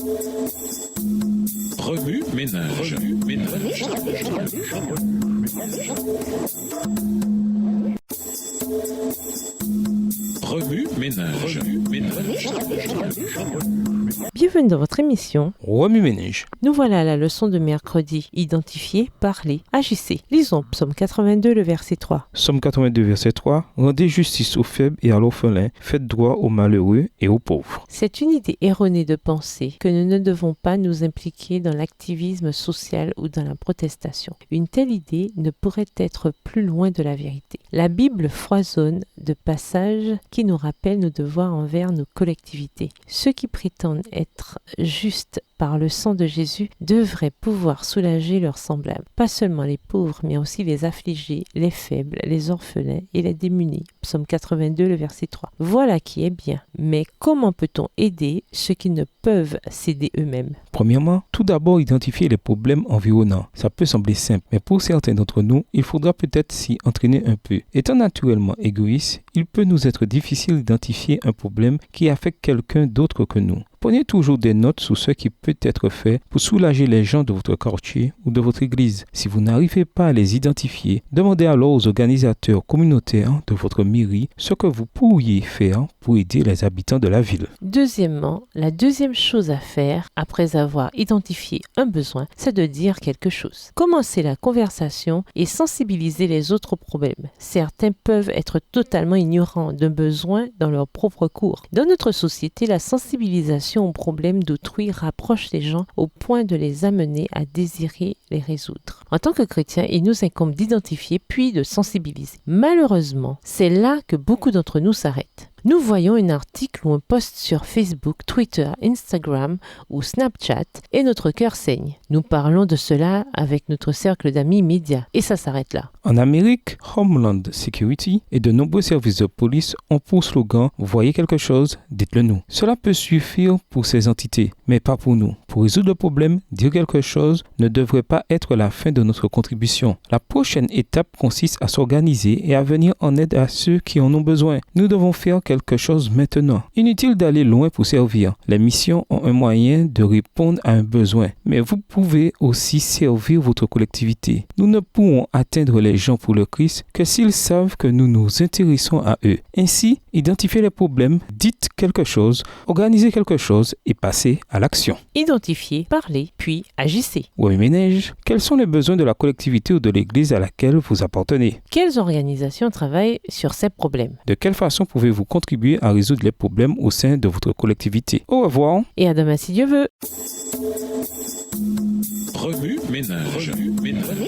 Remue ménage. Remue ménage. Bienvenue dans votre émission. Remue ménage. Nous voilà à la leçon de mercredi. Identifier, parler, agissez. Lisons Psaume 82, le verset 3. Psaume 82, verset 3. Rendez justice aux faibles et à l'orphelin. Faites droit aux malheureux et aux pauvres. C'est une idée erronée de penser que nous ne devons pas nous impliquer dans l'activisme social ou dans la protestation. Une telle idée ne pourrait être plus loin de la vérité. La Bible foisonne de passages qui nous rappellent nos devoirs envers nos collectivités. Ceux qui prétendent être justes par le sang de Jésus devraient pouvoir soulager leurs semblables. Pas seulement les pauvres, mais aussi les affligés, les faibles, les orphelins et les démunis. Psaume 82, le verset 3. Voilà qui est bien. Mais comment peut-on aider ceux qui ne peuvent s'aider eux-mêmes? Premièrement, tout d'abord identifier les problèmes environnants. Ça peut sembler simple, mais pour certains d'entre nous, il faudra peut-être s'y entraîner un peu. Étant naturellement égoïste, il peut nous être difficile d'identifier un problème qui affecte quelqu'un d'autre que nous. Prenez toujours des notes sur ce qui peut être fait pour soulager les gens de votre quartier ou de votre église. Si vous n'arrivez pas à les identifier, demandez alors aux organisateurs communautaires de votre mairie ce que vous pourriez faire pour aider les habitants de la ville. Deuxièmement, la deuxième chose à faire, après avoir identifié un besoin, c'est de dire quelque chose. Commencez la conversation et sensibiliser les autres aux problèmes. Certains peuvent être totalement ignorants d'un besoin dans leur propre cours. Dans notre société, la sensibilisation aux problèmes d'autrui rapproche les gens au point de les amener à désirer les résoudre. En tant que chrétiens, il nous incombe d'identifier puis de sensibiliser. Malheureusement, c'est là que beaucoup d'entre nous s'arrêtent. Nous voyons un article ou un post sur Facebook, Twitter, Instagram ou Snapchat et notre cœur saigne. Nous parlons de cela avec notre cercle d'amis immédiats et ça s'arrête là. En Amérique, Homeland Security et de nombreux services de police ont pour slogan « Voyez quelque chose, dites-le nous ». Cela peut suffire pour ces entités, mais pas pour nous. Pour résoudre le problème, dire quelque chose ne devrait pas être la fin de notre contribution. La prochaine étape consiste à s'organiser et à venir en aide à ceux qui en ont besoin. Nous devons faire quelque chose maintenant. Inutile d'aller loin pour servir. Les missions ont un moyen de répondre à un besoin, mais vous pouvez aussi servir votre collectivité. Nous ne pourrons atteindre les gens pour le Christ que s'ils savent que nous nous intéressons à eux. Ainsi, identifiez les problèmes, dites quelque chose, organisez quelque chose et passez à l'action. Identifiez, parlez, puis agissez. Remue ménage, quels sont les besoins de la collectivité ou de l'église à laquelle vous appartenez? Quelles organisations travaillent sur ces problèmes? De quelle façon pouvez-vous contribuer à résoudre les problèmes au sein de votre collectivité? Au revoir. Et à demain si Dieu veut. Remue ménage. Remue ménage.